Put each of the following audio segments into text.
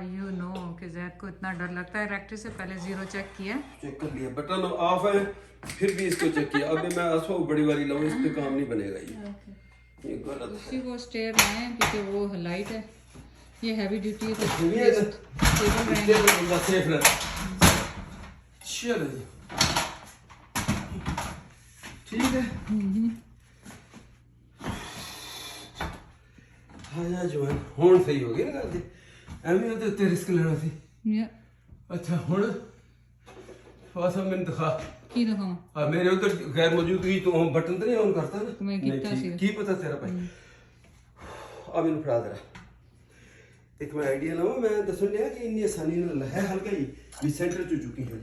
You know कि जैद को इतना डर लगता है इलेक्ट्रिक से। पहले जीरो चेक किया, चेक कर लिया, बटन ऑफ है, फिर भी इसको चेक किया। अभी मैं असो बड़ी वाली लाऊं, इस पे काम नहीं बनेगा ये गलत है। उसी को स्टेयर लाएं क्योंकि वो लाइट है, ये हैवी ड्यूटी है तो ये स्टेबल रहेंगे। बंदा सेफ रहे। चलो जी ठीक है। हाँ जवान हुण सही हो गई ना गल जी, एवं ਉਹਦੇ ਉੱਤੇ ਰਿਸਕ ਲੈਣਾ ਸੀ। अच्छा हुण फासा मैंने दिखा की दिखाऊं? हाँ मेरे उधर गैर मौजूदगी तो हम बटन तो नहीं ऑन करता ना, मैं कितना सी की पता तेरा भाई। अब इन फड़ा दे एक मैं आइडिया लाऊं, मैं दसन लिया कि इतनी आसानी ਨਾਲ है हल्का ही भी सेंटर ਚ चुकी है।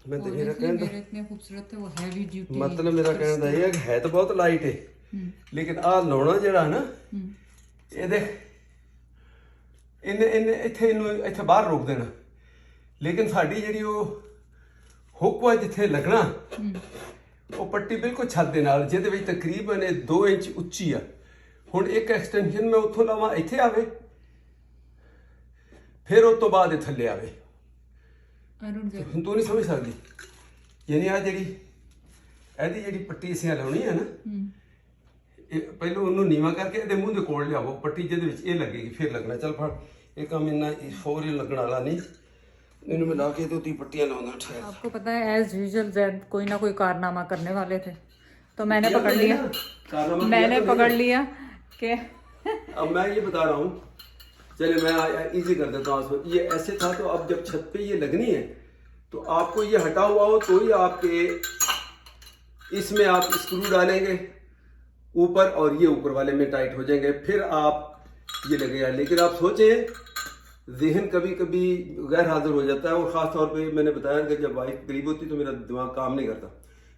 मैं तो मेरा कहना मेरे इतने खूबसूरत है वो हैवी ड्यूटी। मतलब मेरा कहना है कि है तो बहुत लाइट है, लेकिन आ लाਉਣਾ ਜਿਹੜਾ ਨਾ ਇਹ ਦੇਖ ਇਹਨੇ ਇੱਥੇ ਇਹਨੂੰ ਇੱਥੇ ਬਾਹਰ ਰੋਕ ਦੇਣਾ, ਲੇਕਿਨ ਸਾਡੀ ਜਿਹੜੀ ਉਹ ਹੁੱਕ ਵਾ ਜਿੱਥੇ ਲੱਗਣਾ ਉਹ ਪੱਟੀ ਬਿਲਕੁਲ ਛੱਤ ਦੇ ਨਾਲ, ਜਿਹਦੇ ਵਿੱਚ ਤਕਰੀਬਨ 2 ਇੰਚ ਉੱਚੀ ਆ। ਹੁਣ ਇੱਕ ਐਕਸਟੈਂਸ਼ਨ ਮੈਂ ਉੱਥੋਂ ਲਾਵਾਂ ਇੱਥੇ ਆਵੇ, ਫਿਰ ਉਸ ਤੋਂ ਬਾਅਦ ਇਹ ਥੱਲੇ ਆਵੇ। ਹੁਣ ਤੂੰ ਨਹੀਂ ਸਮਝ ਸਕਦੀ, ਯਾਨੀ ਆ ਜਿਹੜੀ ਇਹਦੀ ਜਿਹੜੀ ਪੱਟੀ ਅਸੀਂ ਲਾਉਣੀ ਹੈ ਨਾ, ਇਹ ਪਹਿਲਾਂ ਉਹਨੂੰ ਨੀਵਾ ਕਰਕੇ ਇਹਦੇ ਮੂੰਹ ਦੇ ਕੋਲ ਲਿਆਵੋ ਪੱਟੀ, ਜਿਹਦੇ ਵਿੱਚ ਇਹ ਲੱਗੇਗੀ ਫਿਰ ਲੱਗਣਾ। ਚੱਲ ਫੜ ਇਹ ਕੰਮ ਇੰਨਾ ਫੌਰੀ ਲੱਗਣ ਵਾਲਾ ਨਹੀਂ, इन्हें मिला के तो 3 पट्टियां लाऊंगा। ठहर, आपको पता है एज यूजुअल जैद कोई ना कोई कारनामा करने वाले थे, तो मैंने पकड़ लिया, मैंने पकड़ लिया कि अब मैं ये बता रहा हूँ। चले मैं इजी कर देता हूँ। ये ऐसे था, तो अब जब छत पे ये लगनी है तो आपको ये हटा हुआ हो तो ही आपके इसमें आप स्क्रू डालेंगे ऊपर और ये ऊपर वाले में टाइट हो जाएंगे, फिर आप ये लगेगा। लेकिन आप सोचे जहन कभी कभी गैर हाजिर हो जाता है, और ख़ास तौर पे मैंने बताया कि जब वाइफ करीब होती तो मेरा दिमाग काम नहीं करता।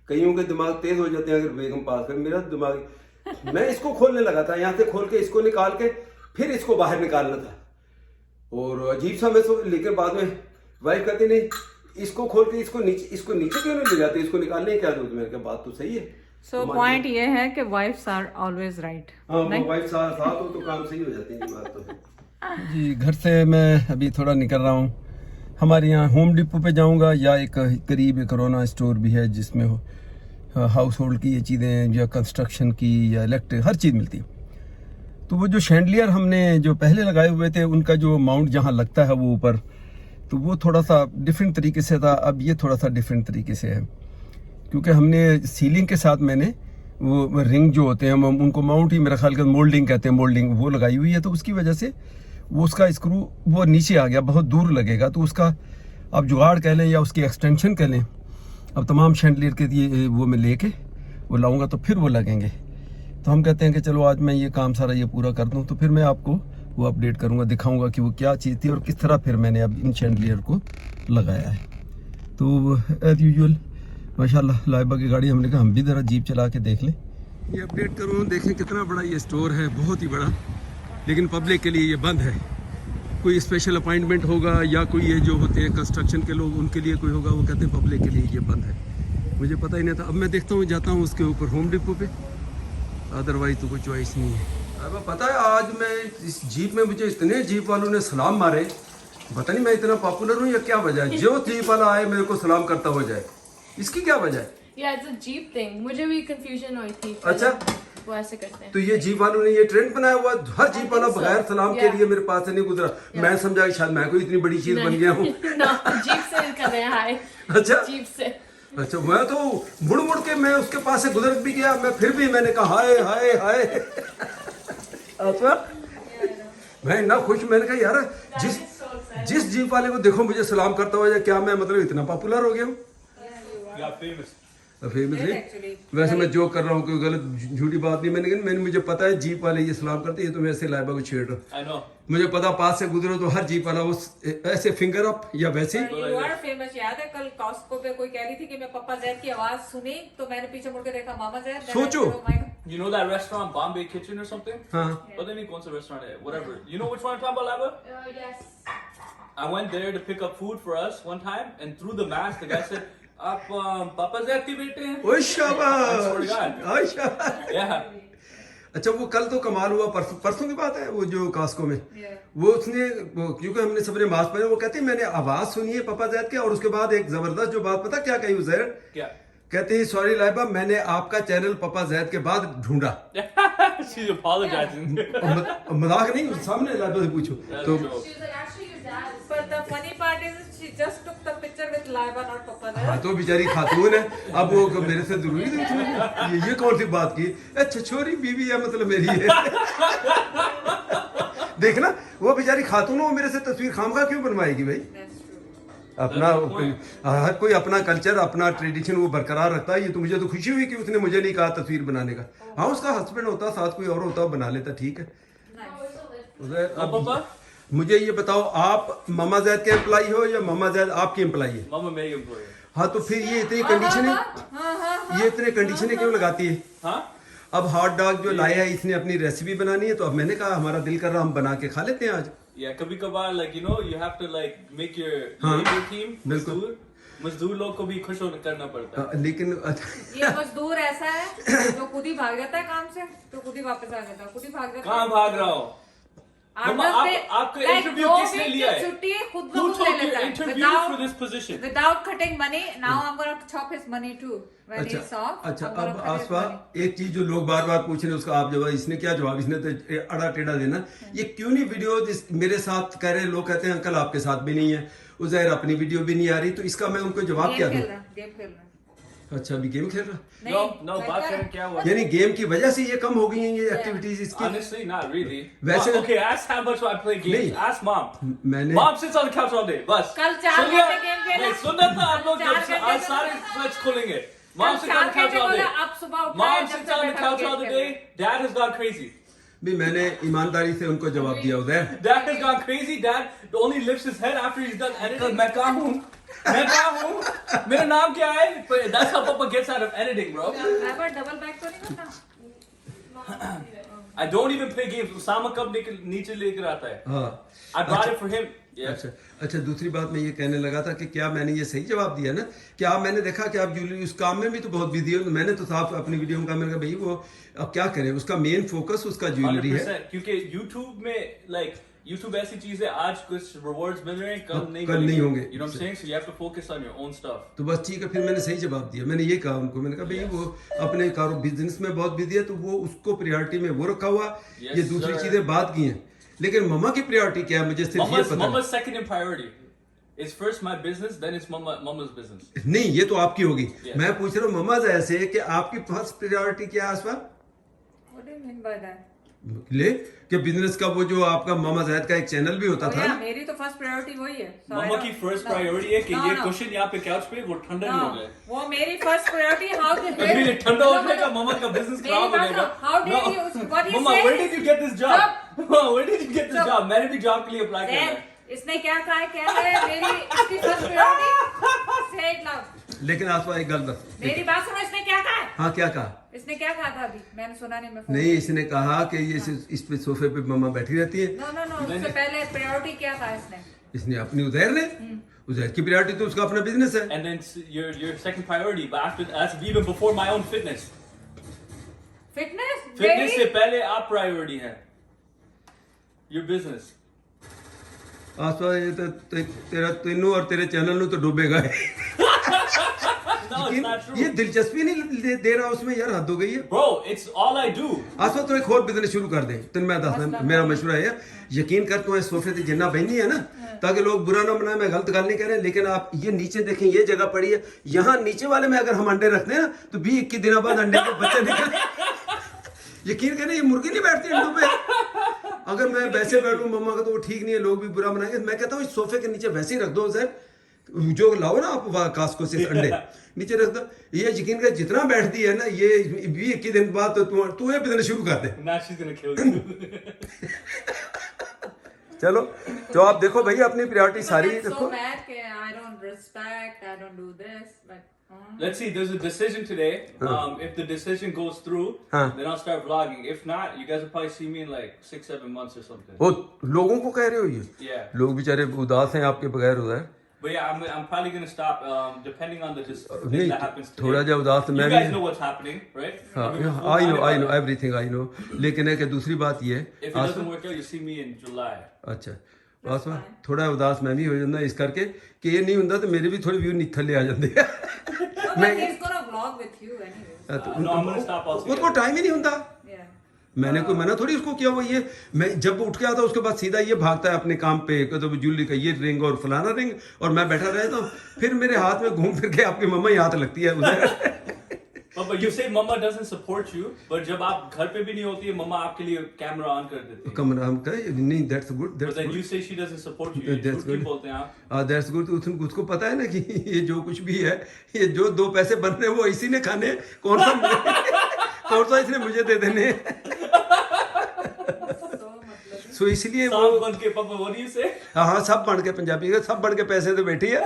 कईयों के दिमाग तेज़ हो जाते हैं अगर बेगम पास कर, मेरा दिमाग मैं इसको खोलने लगा था, यहाँ से खोल के इसको निकाल के फिर इसको बाहर निकालना था, और अजीब सा मैं लेकिन बाद में वाइफ कहती नहीं इसको खोल के इसको नीचे क्यों नहीं ले जाते, इसको निकालने की क्या जरूरत। मैंने कहा बात तो सही है। सो पॉइंट ये है कि वाइफ्स आर ऑलवेज राइट। हाँ वाइफ साथ हो तो काम सही हो जाते हैं। बात तो जी घर से मैं अभी थोड़ा निकल रहा हूँ। हमारे यहाँ होम डिपो पे जाऊँगा, या एक करीब कोरोना स्टोर भी है जिसमें हाउस होल्ड की ये चीज़ें या कंस्ट्रक्शन की या इलेक्ट्रिक हर चीज़ मिलती है। तो वो जो शैंडलियर हमने जो पहले लगाए हुए थे उनका जो माउंट जहाँ लगता है वो ऊपर, तो वो थोड़ा सा डिफरेंट तरीके से था। अब ये थोड़ा सा डिफरेंट तरीके से है, क्योंकि हमने सीलिंग के साथ मैंने वो रिंग जो होते हैं उनको माउंट ही मेरा ख्याल का मोल्डिंग कहते हैं, मोल्डिंग वो लगाई हुई है। तो उसकी वजह से वो उसका स्क्रू वो नीचे आ गया, बहुत दूर लगेगा। तो उसका आप जुगाड़ कह लें या उसकी एक्सटेंशन कह लें, अब तमाम शैंडलियर के लिए वो मैं लेके वो लाऊंगा तो फिर वो लगेंगे। तो हम कहते हैं कि चलो आज मैं ये काम सारा ये पूरा कर दूं, तो फिर मैं आपको वो अपडेट करूंगा, दिखाऊंगा कि वो क्या चीज़ थी और किस तरह फिर मैंने अब इन शैंडलियर को लगाया है। तो एज यूजुअल माशाल्लाह लाइबा की गाड़ी, हमने कहा हम भी ज़रा जीप चला के देख लें। ये अपडेट करूँ, देखें कितना बड़ा ये स्टोर है, बहुत ही बड़ा, लेकिन पब्लिक के लिए ये बंद है। कोई स्पेशल अपॉइंटमेंट होगा या कोई ये जो होते हैं कंस्ट्रक्शन के लोग उनके लिए कोई होगा, वो कहते हैं पब्लिक के लिए ये बंद है। मुझे पता ही नहीं था। अब मैं देखता हूँ, जाता हूँ उसके ऊपर होम डिपो पे, अदरवाइज तो कोई चॉइस नहीं है। अब पता है आज मैं इस जीप में मुझे इतने जीप वालों ने सलाम मारे, पता नहीं मैं इतना पॉपुलर हूँ या क्या वजह है। जो जीप वाला आए मेरे को सलाम करता हो जाए, इसकी क्या वजह है? Yeah, it's a Jeep thing. मुझे भी कंफ्यूजन हुई थी। अच्छा वो ऐसे करते हैं। तो ये जीप वालों ने ये ट्रेंड बनाया हुआ, हर जीप वाला बगैर सलाम के लिए मेरे पास से नहीं गुजरा। मैं समझा कि शायद मैं कोई इतनी बड़ी चीज बन गया हूँ। जीप से कर रहे हैं हाय। अच्छा जीप से। अच्छा मैं तो मुड़ मुड़ के मैं उसके पास से गुजर भी गया, मैं फिर भी मैंने कहा हाय हाय हाय। अच्छा मैं इतना खुश, मैंने कहा यार जिस जीप वाले को देखो मुझे सलाम करता हुआ, क्या मैं मतलब इतना पॉपुलर हो गया हूँ? फेमस है। वैसे मैं जोक कर रहा हूँ, कोई गलत झूठी बात नहीं। मैंने मुझे पता है जीप वाले ये सलाम करते हैं, तो मैं ऐसे लाइबा को छेड़ रहा हूँ। मुझे पता पास से गुजरो तो हर जीप वाला उस ऐसे फिंगर अप या वैसे। फेमस याद है कल कॉस्को पे कोई कह रही थी कि मैं पप्पा जैद की आवाज सुनी, तो मैंने पीछे मुड़ के देखा मामा जैद। सोचो You know that restaurant Bombay Kitchen or something? हाँ पता नहीं कौन सा restaurant है, whatever. You know which one I'm talking about, Lava? Yes. I went there to pick up food for us one time, and through the mask, the guy said, आप पापा जैद के बेटे हैं? ओए शाबाश, I swear to God. ओए शाबाश। Yeah. अच्छा वो कल तो कमाल हुआ, परसों की बात है, वो जो कास्को में वो उसने क्योंकि हमने सबने मास्क पहने, वो कहते हैं मैंने आवाज सुनी है पापा जैद के, और उसके बाद एक जबरदस्त जो बात पता क्या कही उजैर, क्या? कहते हैं सॉरी लाइबा, मैंने आपका चैनल पापा जैद के बाद ढूंढा। She's apologizing. मजाक नहीं, सामने लाइबा से पूछो तो She was like, actually, your dad is. But the funny part is she just took the picture with Laiba, not Papa हाँ Zed. तो बेचारी खातून है, अब वो मेरे से जरूरी थी ये कौन सी बात की, अच्छा छोरी बीवी है मतलब मेरी है। देखना वो बेचारी खातून, वो मेरे से तस्वीर खामखा क्यों बनवाएगी भाई, That's true. अपना हर कोई अपना कल्चर अपना ट्रेडिशन वो बरकरार रखता है। ये तो मुझे तो खुशी हुई कि उसने मुझे नहीं कहा तस्वीर बनाने का, हाँ उसका हस्बैंड होता साथ कोई और होता बना लेता, ठीक है। अब पापा? मुझे ये बताओ, आप मामा जैद के एम्प्लाई हो या मामा जैद आपकी एम्प्लाई है? मामा मेरी एम्प्लॉय है। हाँ तो फिर ये इतनी कंडीशनें, ये इतने कंडीशनें क्यों लगाती है? हाँ? अब हॉट डॉग जो लाया है इसने अपनी रेसिपी बनानी है, तो अब मैंने कहा हमारा दिल कर रहा हम बना के खा लेते हैं आज। Yeah, कभी कभार like you know you have to like make your हाँ, labor team बिल्कुल। मजदूर लोग को भी खुश करना पड़ता है। लेकिन ये मजदूर ऐसा है जो खुद ही भाग जाता है काम से, तो खुद ही वापस आ जाता है, खुद ही भाग जाता है। कहाँ भाग रहा हो? मम्मा, आपका इंटरव्यू किसने लिया है? छुट्टी खुद Who ब खुद ले took your लेता है interview for this position? without cutting money. Now I'm gonna chop his money too when अच्छा he's off. अच्छा, I'm gonna अब cut his आसफा money. एक चीज जो लोग बार बार पूछ रहे हैं उसका आप जवाब, इसने क्या जवाब, इसने तो अड़ा टेढ़ा देना, ये क्यों नहीं वीडियो मेरे साथ कह रहे हैं, लोग कहते हैं अंकल आपके साथ भी नहीं है, उजैर अपनी वीडियो भी नहीं आ रही, तो इसका मैं उनको जवाब क्या दूं? गेम खेल रहा अच्छा अभी गेम खेल रहा, No, बात करें क्या हुआ? यानी गेम की वजह से ये कम हो गई हैं ये एक्टिविटीज इसकी? Honestly, not really. वैसे- Okay, ask how much I play games. नहीं। Ask mom. मैंने Mom sits on the couch all day. बस। कल 4 सुन लिया? घंटे गेम खेला। नहीं, सुनना था आप लोग कल 4 जब घंटे आज सारे फ्लैट्स खुलेंगे। Mom कल sits on the 4 couch घंटे all day. बोला, अब सुबह उठाया, Mom जब sits से on the बैठा couch गेम all the खेल day. Dad has gone crazy. भी मैंने ईमानदारी से उनको जवाब दिया उधर। Dad has gone crazy. Dad only lifts his head after he's done editing. मैं कहाँ हूँ? मैं कहाँ हूँ? मेरा नाम क्या है? But that's how Papa gets out of editing, bro. रहा। डबल बैक तो नहीं करता? I don't even play games. Usama कब नीचे लेकर आता है? हाँ I brought it for him. Yeah. अच्छा अच्छा, दूसरी बात मैं ये कहने लगा था कि क्या मैंने ये सही जवाब दिया ना, कि आप मैंने देखा कि आप ज्वेलरी उस काम में भी तो बहुत बिजी हो, मैंने तो साफ अपनी वीडियो में कहा, मैंने कहा भाई वो अब क्या करें, उसका मेन फोकस उसका ज्वेलरी है। 100%, क्योंकि YouTube में like YouTube ऐसी चीज है, आज कुछ rewards मिल रहे हैं, कल नहीं कल नहीं होंगे। You know what I'm saying? So you have to focus on your own stuff. तो बस ठीक है, फिर मैंने सही जवाब दिया, मैंने ये कहा उनको, मैंने कहा भाई वो अपने बिजनेस में बहुत बिजी है, तो वो उसको प्रायोरिटी में वो रखा हुआ, Yes, ये दूसरी sir. चीजें बात की हैं, लेकिन मम्मा की प्रायोरिटी क्या है मुझे सिर्फ ये पता Mama's second in priority. It's first my business, then it's mama's business. नहीं। नहीं ये तो आपकी होगी, Yes. मैं पूछ रहा हूँ मम्मा ऐसे कि आपकी फर्स्ट प्रायोरिटी क्या है आसफा? What do you mean by that? ले कि बिजनेस का वो जो आपका मामा जैद का एक चैनल भी होता था या ना, मेरी तो फर्स्ट प्रायोरिटी वही है। So I Mama don't- की first No. priority है कि No, ये no. cushion यहाँ पे couch पे वो ठंडा नहीं हो No. जाए। वो मेरी फर्स्ट प्रायोरिटी हाउ डिड अभी ये ठंडा हो जाएगा, मम्मा का business मेरी खराब हो बात जाएगा। सुनो, how did you- what he Mama, said where did you get this job? Stop. Mama, where did you get this Stop. job? मैंने भी job के लिए apply किया है। इसने क्या कहा है, क्या है मेरी इसकी फर्स्ट प्रायोरिटी से इट लाउड। लेकिन आसफा एक गल बस, मेरी बात सुनो, इसने क्या कहा है? हाँ क्या कहा? इसने क्या कहा था अभी? मैंने सुना नहीं, मैं फोन नहीं इसने कहा कि ये इस पे सोफे पे मम्मा बैठी रहती है, नो नो नो, उससे पहले प्रायोरिटी क्या था इसने? इसने अपनी उजैर ने, उजैर की प्रायोरिटी तो उसका अपना बिजनेस है। And then your second priority, but after that's even before my own fitness. Fitness Fitness से पहले आप priority है. Your business. आसफा ये तो तेरा तेनों और तेरे चैनल नु तो डूबेगा। No, it's not true. ये दिलचस्पी नहीं दे रहा उसमें यार, हद हो गई है। Bro, it's all I do. आसफा तो एक और बिजनेस शुरू कर दे, तेन मैं दसना मेरा मशवरा है, यकीन कर तू इस सोफे से जिन्ना बहनी है ना, ताकि लोग बुरा ना बनाए, मैं गलत गल नहीं कह रहे, लेकिन आप ये नीचे देखें, ये जगह पड़ी है, यहाँ नीचे वाले में अगर हम अंडे रखते हैं ना तो 20-21 दिन बाद अंडे के बच्चे निकले। यकीन करें ये मुर्गी नहीं बैठती अंडों पे। अगर मैं वैसे बैठूं मम्मा का तो वो ठीक नहीं है, लोग भी बुरा बनाएंगे, मैं कहता हूँ इस सोफे के नीचे वैसे ही रख दो सर, जो लाओ ना आप कास्को से अंडे नीचे रख दो, ये यकीन कर जितना बैठती है ना, ये 20-21 दिन बाद तो तू ये बिजनेस शुरू कर दे। Now she's gonna kill you. चलो तो आप देखो भैया अपनी प्रायोरिटी सारी so देखो। mad कि I don't respect, I don't do this, but Let's see, there's a decision today. If the decision goes through, then I'll start vlogging. If not, you guys will probably see me in like 6-7 months or something. वो लोगों को कह रहे हो ये? Yeah. लोग बेचारे उदास हैं आपके बगैर उधर। But yeah, I'm probably gonna stop depending on the just thing that happens today. थोड़ा जा उदास तो You मैं guys भी know what's happening, right? I know everything I know, लेकिन है कि दूसरी बात ये If it doesn't work out, you see me in July. अच्छा आसमा थोड़ा उदास मैं भी हो ਜਾਂਦਾ ਇਸ ਕਰਕੇ ਕਿ ਇਹ ਨਹੀਂ ਹੁੰਦਾ ਤੇ ਮੇਰੇ ਵੀ ਥੋੜੇ ਵਿਊ ਥੱਲੇ ਆ ਜਾਂਦੇ ਆ मैं he's gonna vlog with you anyway. No, I'm gonna stop altogether. उसको टाइम ही नहीं होता Yeah. मैंने कोई मना थोड़ी उसको किया वो ये मैं जब उठ के आता उसके बाद सीधा ये भागता है अपने काम पे तो ज्वेलरी का ये रिंग और फलाना रिंग और मैं बैठा रहता हूँ फिर मेरे हाथ में घूम फिर के आपकी मम्मा ही हाथ लगती है उधर But you say mama doesn't support you, but जब आप घर पे भी नहीं होती है मम्मा आपके लिए कैमरा ऑन कर देती है. कमरा हम कहे नहीं that's good But then you say she doesn't support you. That's क्यों good. बोलते हैं आप? दैट्स गुड उसको पता है ना कि ये जो कुछ भी है ये जो 2 पैसे बन रहे हैं वो इसी ने खाने कौन सा इसने मुझे दे देने सो इसलिए वो सांप बन के पापा what do you say? हाँ सब बन के पंजाबी का सब बन के पैसे तो बैठी है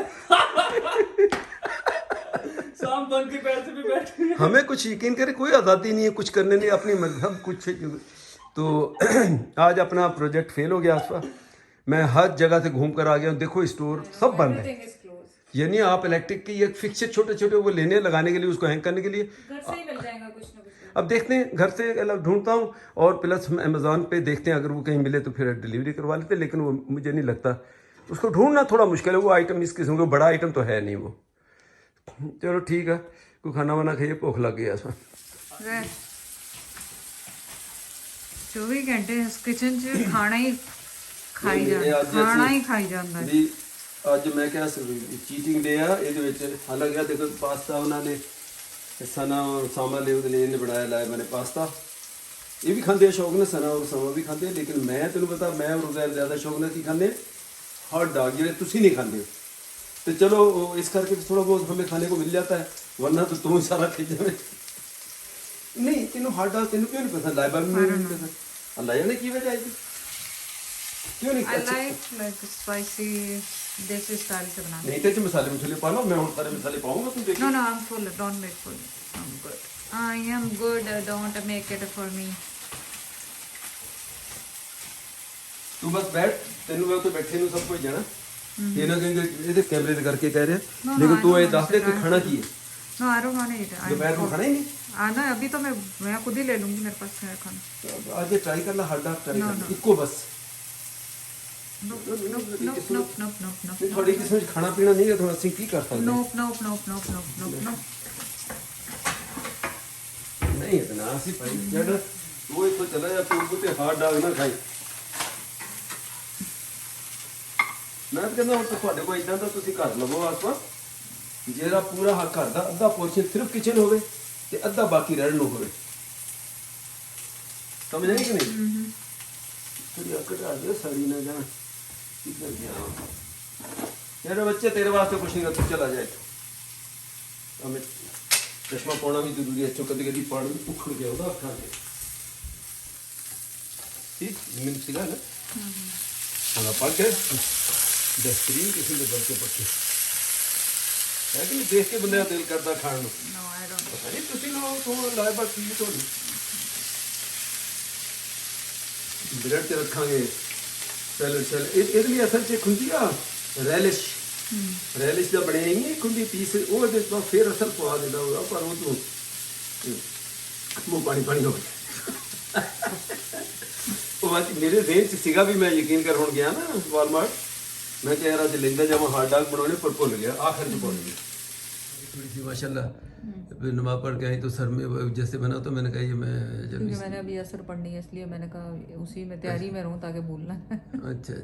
सांप बन के पैसे भी बैठे हैं. हमें कुछ यकीन करे कोई आज़ादी नहीं है कुछ करने नहीं अपनी मतलब कुछ तो आज अपना प्रोजेक्ट फेल हो गया आसपा मैं हर जगह से घूम कर आ गया हूँ देखो स्टोर सब बंद है Everything is closed. यानी आप इलेक्ट्रिक की ये फिक्स छोटे छोटे वो लेने लगाने के लिए उसको हैंग करने के लिए घर से ही मिल जाएगा कुछ ना कुछ. अब देखते हैं घर से अलग ढूंढता हूँ और प्लस अमेज़ॉन पे देखते हैं अगर वो कहीं मिले तो फिर डिलीवरी करवा लेते लेकिन वो मुझे नहीं लगता उसको ढूंढना थोड़ा मुश्किल है वो आइटम इस किस्म का बड़ा आइटम तो है नहीं वो चलो ठीक है कोई खाना वाना खाइए भूख लग गया इसमें 24 घंटे इस किचन 'ਚ ਖਾਣਾ ਹੀ ਖਾਈ ਜਾਂਦਾ ਹੈ. ਵੀ ਅੱਜ ਮੈਂ ਕਿਹਾ ਚੀਟਿੰਗ ਡੇ ਆ ਇਹਦੇ ਵਿੱਚ ਹਾਲਾਂਕਿ ਦੇਖੋ ਪਾਸਤਾ ਉਹਨਾਂ ਨੇ ਸਨਾ ਔਰ ਸਾਮਾ ਲੈ ਉਹਦੇ ਲਈ ਇਹਨੇ ਬਣਾਇਆ ਲਾਇਆ ਮੈंने ਪਾਸਤਾ ਇਹ ਵੀ ਖਾਂਦੇ ਆ ਸ਼ੌਕ ਨਾਲ ਸਨਾ ਔਰ ਸਾਮਾ ਵੀ ਖਾਂਦੇ ਆ ਲੇਕਿਨ ਮੈਂ ਤੈਨੂੰ ਪਤਾ ਮੈਂ ਔਰ ਉਜ਼ੈਰ ਜ਼ਿਆਦਾ ਸ਼ੌਕ ਨਾਲ ਕੀ ਖਾਂਦੇ हॉट डॉग ਜਿਹੜੇ ਤੁਸੀਂ ਨਹੀਂ ਖਾਂਦੇ तो चलो इस करके थोड़ा बहुत हमें खाने को मिल जाता है वरना तो तुम ही सारा खा जाए नहीं तेनों हॉट डॉग तेनों क्यों नहीं पसंद लाइबा में नहीं पसंद अल्लाह जाने की वजह है क्यों नहीं I like spicy देसी स्टाइल से बनाना. नहीं तो मसाले मसाले पा लो मैं और सारे मसाले पाऊंगा तुम देखो No, I'm full. Don't make full. I'm good. I am good. Don't make it for me. तू बस बैठ तेनों मैं तो बैठे नु सब कुछ जाना ये ना कहेंगे ये कैमरे से करके कह रहे हैं लेकिन तू ये दस दे तू खाना की है No, I don't want to eat. दोपहर को खाना ही नहीं आना अभी तो मैं खुद ही ले लूंगी मेरे पास है खाना. तो आज ये ट्राई कर ला हॉट डॉग ट्राई कर इको बस Nope. थोड़ी किस्म खाना पीना नहीं है थोड़ा सी की कर सकते Nope. नहीं इतना सी भाई जड़ वो तो चला जा तू कुते हॉट डॉग ना खाई मैं तो कहना तो ਤੁਹਾਡੇ ਕੋਲ ਇਦਾਂ ਤਾਂ ਤੁਸੀਂ ਘਰ ਲਵੋ ਆਸਪਾ ਜਿਹੜਾ ਪੂਰਾ ਹੱਕ ਘਰ ਦਾ ਅੱਧਾ ਪੋਰਸ਼ਨ ਸਿਰਫ ਕਿਚਨ ਹੋਵੇ ਤੇ ਅੱਧਾ ਬਾਕੀ ਰਹਿਣ ਨੂੰ ਹੋਵੇ ਸਮਝ ਆਈ ਕਿ ਨਹੀਂ ਥੋੜੀ ਅਕੜਾ ਦੇ ਸਾਰੀ ਨਾ ਜਾਣ इधर गया मेरे बच्चे तेरे वास्ते कुछ नहीं कर तू चला जाए हमें चश्मा पाना भी जरूरी है चो कभी कभी पानी उखड़ गया होगा खा के ठीक मिनट सिगा ना खाना पक गए बेहतरीन किसी ने बल के पक्के है कि देख के बंदे का दिल करता खाने No, I don't. पता नहीं तुसी लो तो लाए बात की तो ब्रेड ते रखांगे चल ਇਹਦੇ ਲਈ ਅਸਲ 'ਚ ਹੁੰਦੀ ਆ ਰੈਲਿਸ਼ ਦਾ ਬਣਿਆ ਨਹੀਂ ਇੱਕ ਹੁੰਦੀ ਪੀਸ ਉਹ ਦੇ ਤੋਂ ਫਿਰ ਅਸਲ ਪਵਾ ਦਿੰਦਾ ਹੋਗਾ ਪਰ ਉਹ ਤੋਂ ਮੂੰਹ ਪਾਣੀ ਹੋ ਗਿਆ ਉਹ ਬਾਤ ਮੇਰੇ ਜ਼ੇਨ 'ਚ ਸੀਗਾ ਵੀ ਮੈਂ ਯਕੀਨ ਕਰ ਹੁਣ ਗਿਆ ਨਾ ਵਾਲਮਾਰਟ ਮੈਂ ਕਿਹਾ ਯਾਰ ਅੱਜ ਲੈਂਦਾ ਜਾਵਾਂ ਹॉट डॉग ਬਣਾਉਣੇ ਪਰ ਭੁੱਲ ਗਿਆ ਆਖਰ 'ਚ ਭੁੱਲ ਗਿਆ थोड़ी सी माशाल्लाह फिर नमाज पढ़ के आई तो सर में जैसे बना तो मैंने कहा ये मैं क्योंकि मैंने अभी असर पढ़नी है इसलिए मैंने कहा उसी में तैयारी में रहूं ताकि भूलना. अच्छा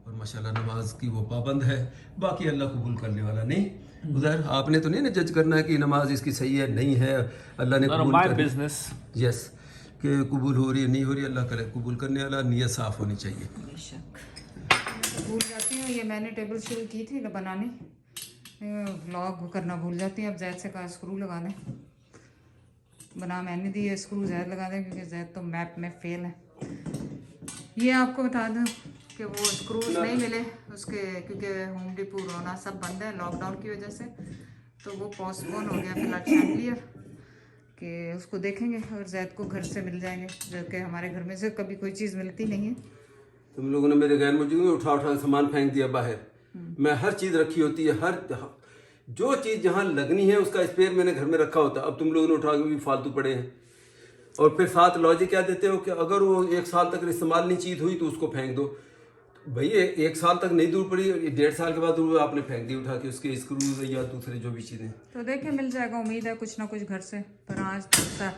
और माशाल्लाह नमाज की वो पाबंद है बाकी अल्लाह कबूल करने वाला नहीं उधर आपने तो नहीं ना जज करना है कि नमाज इसकी सही है नहीं है अल्लाह ने कबूल कर business. यस कि कबूल हो रही है नहीं हो रही अल्लाह करे कबूल करने वाला नीयत साफ होनी चाहिए बेशक भूल जाती हूँ ये मैंने टेबल शुरू की थी बनानी व्लॉग करना भूल जाती हैं अब जैद से कहा स्क्रू लगा दें बना मैंने दी है स्क्रू जैद लगा दें क्योंकि जैद तो मैप में फेल है. ये आपको बता दूं कि वो स्क्रूज नहीं मिले उसके क्योंकि होम डिपो रोना सब बंद है लॉकडाउन की वजह से तो वो पोस्टपोन हो गया फिलहाल चैम्पियर कि उसको देखेंगे और जैद को घर से मिल जाएंगे जो कि हमारे घर में से कभी कोई चीज़ मिलती नहीं है. तुम लोगों ने मेरे गैर मौजूद में उठा सामान फेंक दिया बाहर मैं हर चीज रखी होती है, हर जो चीज जहाँ लगनी है उसका स्पेयर मैंने घर में रखा होता है। अब तुम लोगों ने उठा के भी फालतू पड़े हैं। और फिर साथ लॉजिक क्या देते हो कि अगर वो 1 साल तक इस्तेमाल नहीं चीज हुई तो उसको फेंक दो। भाई 1 साल तक नहीं दूर पड़ी, 1.5 साल के बाद वो आपने फेंक दी उठा के, उसके स्क्रूज या दूसरे जो भी चीजें। तो देखिए मिल जाएगा, उम्मीद है कुछ ना कुछ घर से। पर आज तो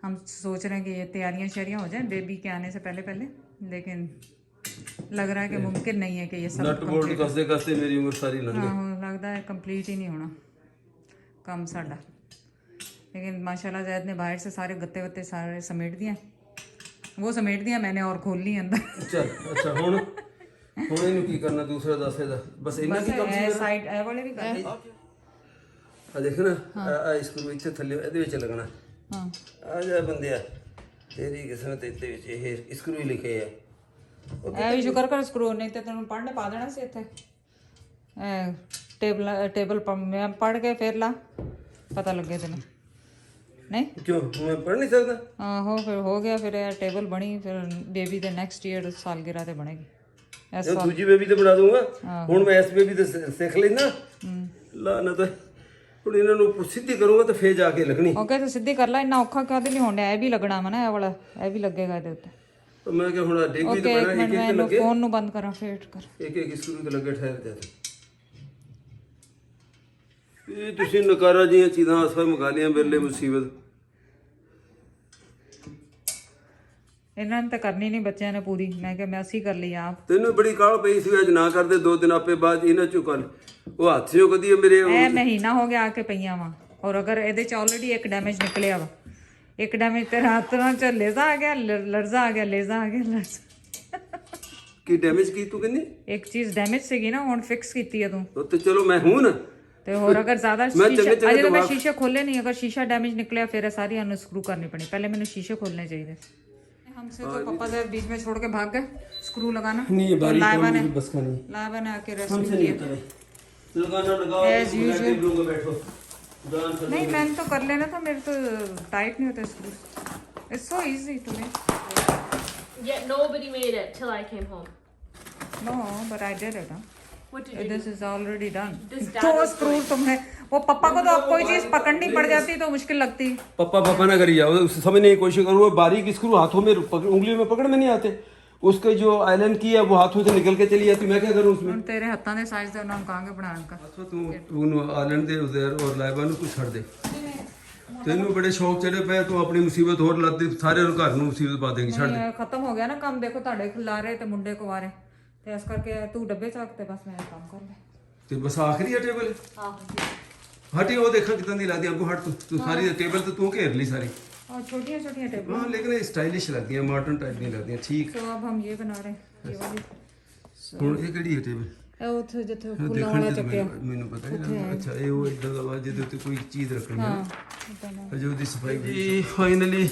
हम सोच रहे हैं कि ये तैयारियां शैरियां हो जाएं बेबी के आने से पहले पहले, लेकिन लग रहा है कि मुमकिन नहीं है कि ये सब नट बोल्ट कसते कसते मेरी उम्र सारी लंघ गई। हाँ, लगता है कंप्लीट ही नहीं होना काम साडा। लेकिन माशाल्लाह जैद ने बाहर से सारे गत्ते वत्ते सारे समेट दिए, वो समेट दिया मैंने और खोल ली अंदर। चल अच्छा हुन ਇਹਨੂੰ ਕੀ ਕਰਨਾ ਦੂਸਰਾ ਦੱਸ ਇਹਦਾ ਬਸ ਇੰਨਾ ਕੀ ਕੰਮ ਸੀ। ਸਾਈਡ ਇਹ ਵਾਲੇ ਵੀ ਕਰ ਆ ਦੇਖ ਨਾ ਆ ਸਕਰੂ ਇੱਥੇ ਥੱਲੇ ਇਹਦੇ ਵਿੱਚ ਲੱਗਣਾ। ਹਾਂ ਆ ਜਾ ਬੰਦਿਆ ਤੇਰੀ ਕਿਸਮਤ ਇੱਥੇ ਵਿੱਚ ਇਹ ਸਕਰੂ ਹੀ ਲਿਖੇ ਆ। ਇਹ ਵੀ ਸ਼ੁਕਰ ਕਰ ਸਕਰੂ ਨਹੀਂ ਤੇ ਤੈਨੂੰ ਪੜ੍ਹਨੇ ਪਾ ਦੇਣਾ ਸੀ ਇੱਥੇ। ਟੇਬਲ ਪਰ ਮੈਂ ਪੜ੍ਹ ਕੇ ਫੇਰ ਲਾ ਪਤਾ ਲੱਗੇ ਤੈਨੂੰ। ਨਹੀਂ ਕਿਉਂ ਮੈਂ ਪੜ੍ਹ ਨਹੀਂ ਸਕਦਾ? ਆਹੋ ਫਿਰ ਹੋ ਗਿਆ, ਫਿਰ ਇਹ ਟੇਬਲ ਬਣੀ, ਫਿਰ ਬੇਬੀ ਦੇ ਨੈਕਸਟ ਈਅਰ ਸਾਲਗਿਰਾ ਤੇ ਬਣੇਗੀ। ਜੇ ਦੂਜੀ ਬੇਬੀ ਤੇ ਬਣਾ ਦੂੰਗਾ, ਹੁਣ ਮੈਂ ਇਸ ਬੇਬੀ ਤੇ ਸਿੱਖ ਲੈਣਾ। ਲਾ ਨਾ ਤਾਂ ਹੁਣ ਇਹਨਾਂ ਨੂੰ ਸਿੱਧੀ ਕਰੂੰਗਾ ਤਾਂ ਫੇਰ ਜਾ ਕੇ ਲੱਗਣੀ। ਓਕੇ ਤਾਂ ਸਿੱਧੀ ਕਰ ਲੈ, ਇੰਨਾ ਔਖਾ ਕਾਹਦੇ ਲਈ ਹੋਣਾ? ਇਹ ਵੀ ਲੱਗਣਾ ਵਾ ਨਾ, ਇਹ ਵਾਲਾ ਇਹ ਵੀ ਲੱਗੇਗਾ ਇਹਦੇ ਉੱਤੇ। ਤਾਂ ਮੈਂ ਕਿਹਾ ਹੁਣ ਡਿੱਗ ਵੀ ਤਾਂ ਬਣਾ, ਇੱਕ ਇੱਕ ਲੱਗੇ। ਫੋਨ ਨੂੰ ਬੰਦ ਕਰਾਂ ਫੇਰ ਕਰ। ਇੱਕ ਇੱਕ ਸਕਰੂ ਤੇ ਲੱਗੇ ਠਹਿਰ ਜਾ। ਇਹ ਤੁਸੀਂ ਨਕਾਰਾ ਜੀਆਂ ਚੀਜ਼ਾਂ ਆਸਾ ਮੰਗਾ ਲਿਆ ਮੇਰੇ ਲਈ ਮੁਸੀਬਤ। ਇਹਨਾਂ ਨੇ ਤਾਂ ਕਰਨੀ ਨਹੀਂ ਬੱਚਿਆਂ ਨੇ ਪੂਰੀ, ਮੈਂ ਕਿਹਾ ਮੈਂ ਅਸੀਂ ਕਰ ਲਈ ਆਪ। ਤੈਨੂੰ ਬੜੀ ਕਾਹਲ ਪਈ ਸੀ ਅੱਜ ਨਾ ਕਰਦੇ, 2 ਦਿਨ ਆਪੇ ਬਾਅਦ ਇਹਨਾਂ ਚੋਂ ਕਰ ਉਹ ਹੱਥ ਚੋਂ ਕਦੀ ਮੇਰੇ ਇਹ ਮਹੀਨਾ ਹੋ ਗਿਆ ਆ ਕੇ ਪਈਆਂ ਵਾ, ਔਰ ਅਗਰ ਇਹਦੇ ਚ ਆਲਰੇਡੀ ਇੱਕ ਡੈਮੇਜ ਨਿਕਲਿਆ ਵਾ, ਇੱਕ ਡੈਮੇਜ ਤੇ ਰਾਤ ਨਾਲ ਚ ਲੇਜ਼ਾ ਆ ਗਿਆ, ਲਰਜ਼ਾ ਆ ਗਿਆ, ਲੇਜ਼ਾ ਆ ਗਿਆ, ਲਰਜ਼ਾ। ਕੀ ਡੈਮੇਜ ਕੀ ਤੂੰ ਕਹਿੰਦੀ? ਇੱਕ ਚੀਜ਼ ਡੈਮੇਜ ਸੀਗੀ ਨਾ, ਹੁਣ ਫਿਕਸ ਕੀਤੀ ਆ ਤੂੰ। ਉਹ ਤੇ ਚਲੋ ਮੈਂ ਹੂੰ ਨਾ। ਤੇ ਹੋਰ ਅਗਰ ਜ਼ਿਆਦਾ ਸ਼ੀਸ਼ਾ ਅਜੇ ਤਾਂ ਮੈਂ ਸ਼ੀਸ਼ੇ ਖੋਲੇ ਨਹੀਂ, ਅਗਰ ਸ਼ੀਸ਼ਾ ਡੈਮੇਜ ਨਿਕਲਿਆ ਫਿਰ ਸਾਰੀ ਨੂੰ ਸਕਰੂ ਕਰਨੀ ਪਣੀ। ਪਹਿਲੇ ਮੈਨੂੰ शीशे खोलने चाहिए। हमसे तो पापा जब बीच में छोड़ के भाग गए स्क्रू लगाना। नहीं ये बारी लाइबा ने बस का नहीं, लाइबा ने आके रेस्क्यू हमसे नहीं किया। होता लगाना लगाओ As usual। लूंगा बैठो जान कर। नहीं मैंने तो कर लेना था, मेरे तो टाइट नहीं होते screw. It's so easy to make. Yet nobody made it till I came home. No but I did it. What did you this is already done. This dad तो was स्क्रू तुमने वो पापा को तो अब कोई चीज पकड़नी पड़ जाती तो मुश्किल लगती। पापा पापा ना करिए, उसे समझने की कोशिश करो। बारीक स्क्रू हाथों में उंगलियों में पकड़ में नहीं आते, उसके जो आइलैंड की है वो हाथों से निकल के चली जाती। मैं क्या करूं उसमें? ਹੁਣ ਤੇਰੇ ਹੱਥਾਂ ਦੇ ਸਾਈਜ਼ ਦੇ ਨਾਮ ਕਹਾਂਗੇ ਬਣਾਉਣ ਦਾ। ਤੂੰ ਆਇਲੈਂਡ ਦੇ ਉਧਰ ਔਰ ਲਾਇਬਾ ਨੂੰ ਕੁਛ ਛੱਡ ਦੇ। ਤੈਨੂੰ ਬੜੇ ਸ਼ੌਕ ਚੜੇ ਪਏ, ਤੂੰ ਆਪਣੀ ਮੁਸੀਬਤ ਹੋਰ ਲੱਦੀ ਸਾਰੇ ਨੂੰ ਘਰ ਨੂੰ ਮੁਸੀਬਤ ਪਾ ਦੇਂਗੀ। ਛੱਡ ਦੇ, ਖਤਮ ਹੋ ਗਿਆ ਨਾ ਕੰਮ। ਦੇਖੋ ਤੁਹਾਡੇ ਖਿਲਾਰੇ ਤੇ ਮੁੰਡੇ ਕੁਵਾਰੇ ਤੇ ਇਸ ਕਰਕੇ ਤੂੰ ਡੱਬੇ ਚੱਕ ਤੇ ਬਸ ਮੈਂ ਕੰਮ ਕਰ ਲੈ। ਤੇ ਬਸ ਆਖਰੀ ਹੈ ਟੇਬਲ। ਆਹੋ ਹਟੀ ਉਹ ਦੇਖਾਂ ਕਿਦਾਂ ਦੀ ਲੱਗਦੀ ਅੱਗੋਂ। ਹਟ ਤੂੰ ਸਾਰੀ ਟੇਬਲ ਤੇ ਤੂੰ ਘੇਰ ਲਈ ਸਾਰੀ। और छोटी छोटी टेबल। हाँ लेकिन स्टाइलिश लगती है, मॉडर्न टाइप नहीं लगती है। ठीक। तो अब हम ये बना रहे हैं ये वाली। ਹੁਣ ਇਹ ਕਿਹੜੀ ਹੈ ਟੇਬਲ? ਇਹ ਉੱਥੇ ਜਿੱਥੇ ਖੁੱਲਾ ਦੇਖਣ ਵਾਲਾ ਚ ਚੱਕਿਆ। ਮੈਨੂੰ ਪਤਾ ਨਹੀਂ ਲੱਗਦਾ। ਅੱਛਾ ਇਹ ਉਹ ਇਦਾਂ ਦਾ ਵਾ ਜਿਹਦੇ ਉੱਤੇ ਕੋਈ ਚੀਜ਼ ਰੱਖਣੀ ਹੈ। अजय ਉਹਦੀ सफाई जी फाइनली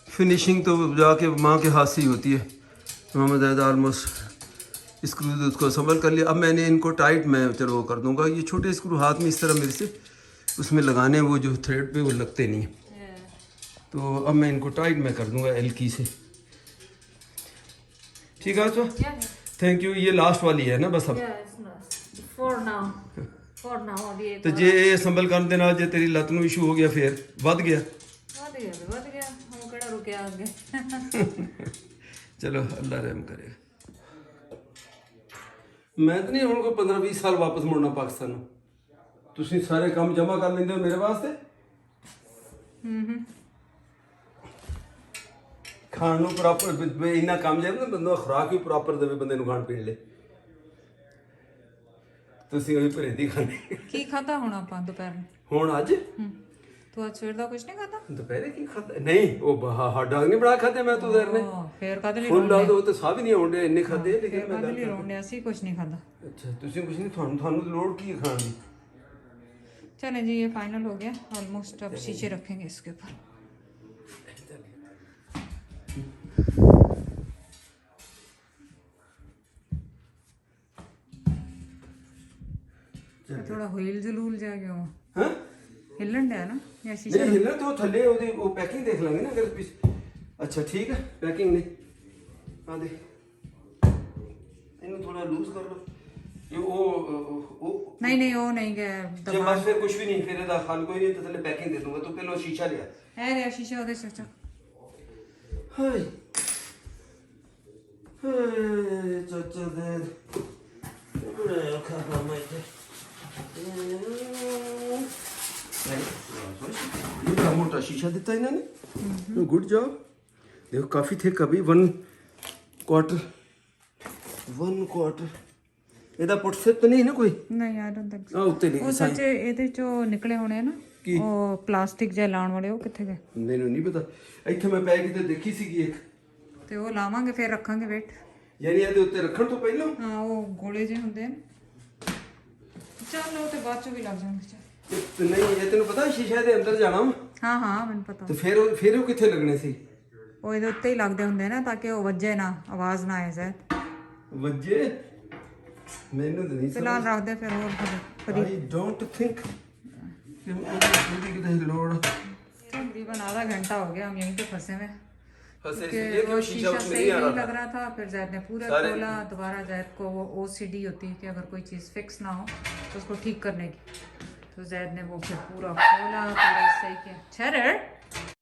फिनिशिंग तो जाके माँ के हाथ से ही होती है। मोहम्मद ऐद ऑलमोस्ट स्क्रू उसको संभल कर लिया। अब मैंने इनको टाइट मैं चलो वो कर दूंगा। ये छोटे स्क्रू हाथ में इस तरह मेरे से उसमें लगाने, वो जो थ्रेड पे वो लगते नहीं हैं। तो अब मैं इनको टाइट मैं कर दूंगा एलकी से। ठीक है तो थैंक यू। ये लास्ट वाली है ना बस अब। For now अभी एक तो जे ये संभल कर देना, जे तेरी लत ਨੂੰ इशू हो गया फिर ਵੱਧ ਗਿਆ। ਵੱਧ ਗਿਆ ਉਹ ਕਿਹੜਾ ਰੁਕਿਆ ਅੱਗੇ। चलो अल्लाह रहम करे। मैं तो नहीं ਹੁਣ ਕੋਈ 15-20 ਸਾਲ ਵਾਪਸ ਮੁੜਨਾ ਪਾਕਿਸਤਾਨ ਨੂੰ। ਤੁਸੀਂ ਸਾਰੇ ਕੰਮ ਜਮਾ ਕਰ ਲੈਂਦੇ ਹੋ ਮੇਰੇ ਵਾਸਤੇ। ਖਾਣ ਨੂੰ ਪ੍ਰੋਪਰ ਇੰਨਾ ਕੰਮ ਜਾਏ ਨਾ, ਬੰਦਾ ਖੁਰਾਕ ਵੀ ਪ੍ਰੋਪਰ ਦੇਵੇ ਬੰਦੇ ਨੂੰ ਖਾਣ ਪੀਣ ਲਈ। ਤੁਸੀਂ ਉਹੀ ਭਰੇਦੀ ਖਾਣੇ। ਕੀ ਖਾਦਾ ਹੁਣ ਆਪਾਂ ਦੁਪਹਿਰ ਨੂੰ? ਹੁਣ ਅੱਜ ਤੂੰ ਅੱਜ ਸਵੇਰ ਦਾ ਕੁਝ ਨਹੀਂ ਖਾਦਾ? ਦੁਪਹਿਰੇ ਕੀ ਖਾਦਾ? ਨਹੀਂ ਉਹ ਹੱਡ ਡਾਂਗ ਨਹੀਂ ਬਣਾ ਖਾਦੇ ਮੈਂ ਤੂੰ ਦਰ ਨੇ। ਫੇਰ ਕਾਹਦੇ ਲਈ ਫੁੱਲ ਲਾ ਦੋ ਤੇ ਸਾਹ ਵੀ ਨਹੀਂ ਆਉਂਦੇ ਇੰਨੇ ਖਾਦੇ। ਲੇਕਿਨ ਮੈਂ ਕਾਹਦੇ ਲਈ ਰੋਣੇ? ਅਸੀਂ ਕੁਝ ਨਹੀਂ ਖਾਦਾ। अच्छा ਤੁਸੀਂ ਕੁਝ ਨਹੀਂ, ਤੁਹਾਨੂੰ ਲੋੜ ਕੀ ਹੈ ਖਾਣ ਦੀ? चले जी ये फाइनल हो गया ऑलमोस्ट। अब शीशे रखेंगे इसके ऊपर। थोड़ा हिल जलूल जा गया वो। हाँ हिलन डा ना या शीशा? नहीं हिलना तो थल्ले ਉਹਦੀ ਉਹ ਪੈਕਿੰग ਦੇਖ ਲਾਂਗੇ ਨਾ ਅਗਰ अच्छा ठीक है पैकिंग ने आ दे ਇਹਨੂੰ ਥੋੜਾ ਲੂਜ਼ ਕਰ ਲਓ। ये वो नहीं नहीं वो नहीं गया ਜੇ दबा ਬਸ ਫਿਰ ਕੁਝ ਵੀ ਨਹੀਂ ਫਿਰ ਇਹਦਾ ਖਾਨ ਕੋਈ ਨਹੀਂ ਤੇ ਥੱਲੇ ਪੈਕਿੰਗ ਦੇ ਦੂੰਗਾ ਤੂੰ ਪਹਿਲਾਂ ਸ਼ੀਸ਼ਾ ਲਿਆ है रे शीशा ਉਹਦੇ ਚਾਚਾ ਹਾਏ ਹਾਏ ਚਾਚਾ ਦੇ ਬੜਾ ਖਾਣਾ ਮੈਂ ਤੇ ये बड़ा मोटा शीशा देता है इन्होंने गुड जॉब देखो काफी थे कभी 1 क्वार्टर ਇਹਦਾ ਪੁੱਟ ਤਾਂ ਨਹੀਂ ਨਾ ਕੋਈ ਨਹੀਂ ਆਈ ਡੋਨਟ ਥਿੰਕ ਆ ਉੱਤੇ ਉਹ ਲਿਖੀ ਸੱਚ ਇਹਦੇ ਚੋਂ ਨਿਕਲੇ ਹੋਣੇ ਆ ਨਾ ਕੀ? ਉਹ ਪਲਾਸਟਿਕ ਜਿਹਾ ਲਾਉਣ ਵਾਲੇ ਉਹ ਕਿੱਥੇ ਗਏ ਮੈਨੂੰ ਨਹੀਂ ਪਤਾ ਇੱਥੇ ਮੈਂ ਪੈ ਕਿਤੇ ਦੇਖੀ ਸੀਗੀ ਇੱਕ ਤੇ ਉਹ ਲਾਵਾਂਗੇ ਫਿਰ ਰੱਖਾਂਗੇ ਵੇਟ ਯਾਨੀ ਇਹਦੇ ਉੱਤੇ ਰੱਖਣ ਤੋਂ ਪਹਿਲਾਂ ਹਾਂ ਉਹ ਗੋਲੇ ਜਿਹੇ ਹੁੰਦੇ ਨੇ ਚੱਲ ਉਹ ਤੇ ਬਾਅਦ ਚੋਂ ਵੀ ਲੱਗ ਜਾਣਗੇ ਚੱਲ। ਤੇ ਨਹੀਂ ਇਹ ਤੈਨੂੰ ਪਤਾ ਸ਼ੀਸ਼ੇ ਦੇ ਅੰਦਰ ਜਾਣਾ ਵਾ ਹਾਂ ਹਾਂ ਮੈਨੂੰ ਪਤਾ ਤੇ ਫਿਰ ਉਹ ਕਿੱਥੇ ਲੱਗਣੇ ਸੀ ਉਹ ਇਹਦੇ ਉੱਤੇ ਹੀ ਲੱਗਦੇ ਹੁੰਦੇ ਨਾ ਤਾਂ ਕਿ ਉਹ ਵੱਜੇ ਨਾ ਆਵਾਜ਼ ਨਾ ਆਏ ਜ਼ੈ ਵੱਜੇ ਮੈਨੂੰ ਤਾਂ ਨਹੀਂ ਫਿਲਹਾਲ ਰੱਖਦੇ ਫਿਰ ਹੋਰ ਕਦੀ ਆਈ ਡੋਂਟ ਥਿੰਕ ਕਿ ਉਹਦੀ ਕਿਤੇ ਲੋੜ तकरीबन आधा घंटा हो गया हम यहीं पे फंसे हुए फंसे कि इसलिए कि वो शीशा शीशा उसमें सही नहीं आ नहीं रहा लग रहा था फिर जैद ने पूरा सारे- खोला दोबारा जैद को वो OCD होती है कि अगर कोई चीज़ फिक्स ना हो तो उसको ठीक करने की तो जैद ने वो फिर पूरा खोला पूरा सही किया छेर